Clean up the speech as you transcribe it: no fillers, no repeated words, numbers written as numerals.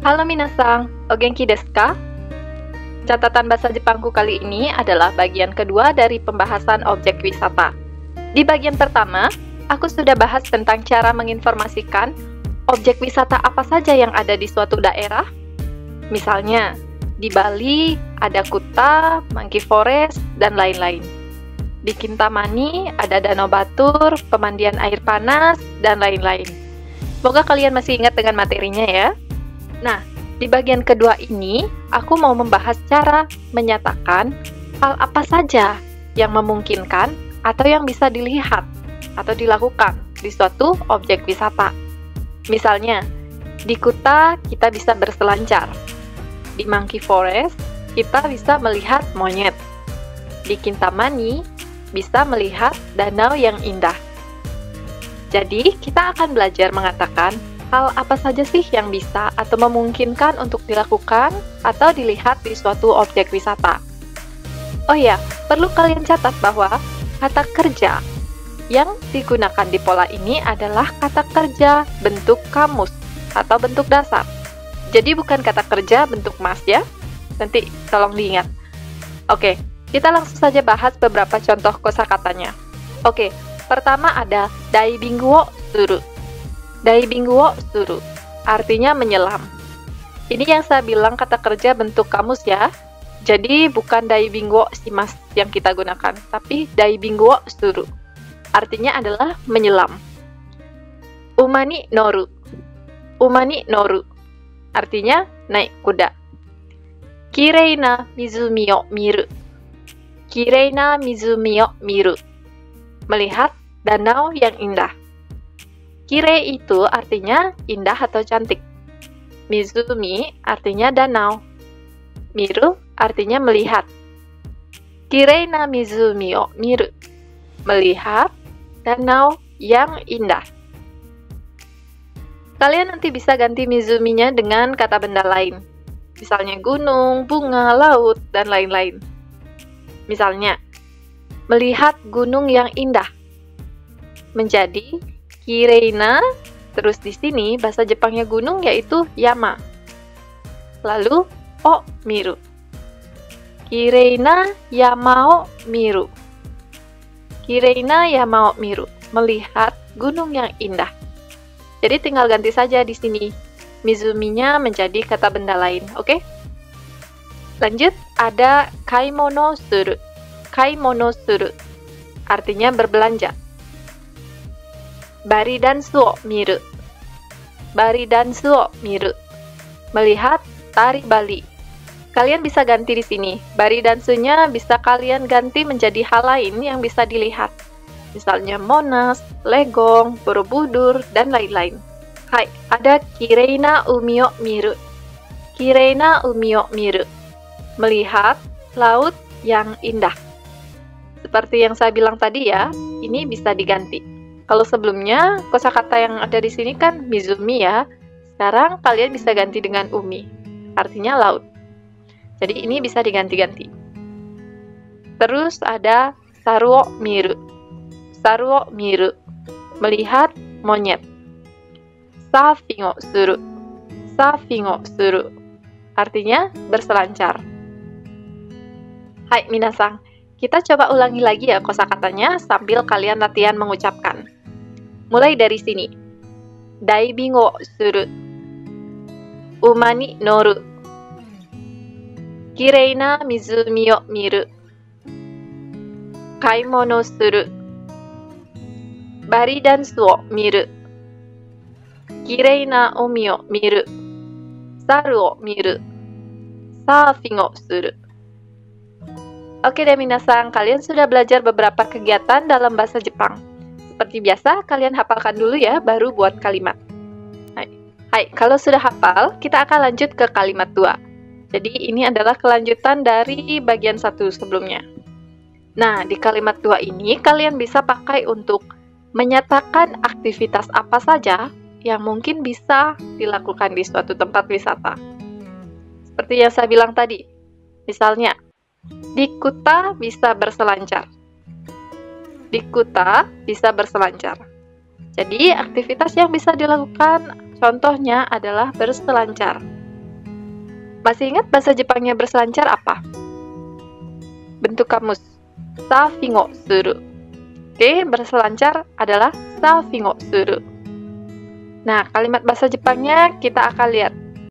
Halo minasang, o genki desu ka? Catatan bahasa Jepangku kali ini adalah bagian kedua dari pembahasan objek wisata. Di bagian pertama, aku sudah bahas tentang cara menginformasikan objek wisata apa saja yang ada di suatu daerah. Misalnya, di Bali ada Kuta, Monkey Forest, dan lain-lain. Di Kintamani ada Danau Batur, pemandian air panas, dan lain-lain. Semoga kalian masih ingat dengan materinya ya. Nah, di bagian kedua ini, aku mau membahas cara menyatakan hal apa saja yang memungkinkan atau yang bisa dilihat atau dilakukan di suatu objek wisata. Misalnya, di Kuta kita bisa berselancar. Di Monkey Forest, kita bisa melihat monyet. Di Kintamani, bisa melihat danau yang indah. Jadi, kita akan belajar mengatakan hal apa saja sih yang bisa atau memungkinkan untuk dilakukan atau dilihat di suatu objek wisata. Oh ya, perlu kalian catat bahwa kata kerja yang digunakan di pola ini adalah kata kerja bentuk kamus atau bentuk dasar. Jadi bukan kata kerja bentuk mas ya. Nanti tolong diingat. Oke, kita langsung saja bahas beberapa contoh kosakatanya. Oke, pertama ada daibingu wo suru. Daibingu wo suru artinya menyelam. Ini yang saya bilang kata kerja bentuk kamus ya. Jadi bukan daibingu wo shimasu yang kita gunakan, tapi daibingu wo suru. Artinya adalah menyelam. Umani noru. Umani noru artinya naik kuda. Kirei na mizumi o miru. Kirei na mizumi o miru. Melihat danau yang indah. Kirei itu artinya indah atau cantik. Mizumi artinya danau. Miru artinya melihat. Kirei na mizumi o miru. Melihat danau yang indah. Kalian nanti bisa ganti mizuminya dengan kata benda lain. Misalnya gunung, bunga, laut, dan lain-lain. Misalnya, melihat gunung yang indah. Menjadi kireina, terus di sini bahasa Jepangnya gunung yaitu yama. Lalu o miru. Kireina yama o miru. Kireina yama o miru, melihat gunung yang indah. Jadi tinggal ganti saja di sini. Mizuminya menjadi kata benda lain, oke? Lanjut, ada kaimono suru. Kaimono suru artinya berbelanja. Bari dansu o miru. Bari dansu o miru. Melihat tari Bali. Kalian bisa ganti di sini. Bari dansunya bisa kalian ganti menjadi hal lain yang bisa dilihat. Misalnya Monas, Legong, Borobudur, dan lain-lain. Hai, ada kireina umi o miru. Kireina umi o miru. Melihat laut yang indah. Seperti yang saya bilang tadi ya, ini bisa diganti. Kalau sebelumnya, kosakata yang ada di sini kan mizumi ya. Sekarang kalian bisa ganti dengan umi. Artinya laut. Jadi ini bisa diganti-ganti. Terus ada saruo miru. Saruo miru. Melihat monyet. Safingo suru. Safingo suru. Artinya berselancar. Hai minasang, kita coba ulangi lagi ya kosakatanya sambil kalian latihan mengucapkan. Mulai dari sini. Daibing wo suru. Uma ni noru. Kirei na mizumi o miru. Kaimono suru. Bari dansu o miru. Kirei na umi o miru. Saru o miru. Surfing o suru. Oke deh minasang, kalian sudah belajar beberapa kegiatan dalam bahasa Jepang. Seperti biasa, kalian hafalkan dulu ya, baru buat kalimat. Hai, kalau sudah hafal, kita akan lanjut ke kalimat 2. Jadi ini adalah kelanjutan dari bagian 1 sebelumnya. Nah, di kalimat 2 ini, kalian bisa pakai untuk menyatakan aktivitas apa saja yang mungkin bisa dilakukan di suatu tempat wisata. Seperti yang saya bilang tadi, misalnya, di Kuta bisa berselancar. Di Kuta bisa berselancar. Jadi, aktivitas yang bisa dilakukan contohnya adalah berselancar. Masih ingat bahasa Jepangnya berselancar apa? Bentuk kamus. Surfing o suru. Oke, berselancar adalah surfing o suru. Nah, kalimat bahasa Jepangnya kita akan lihat.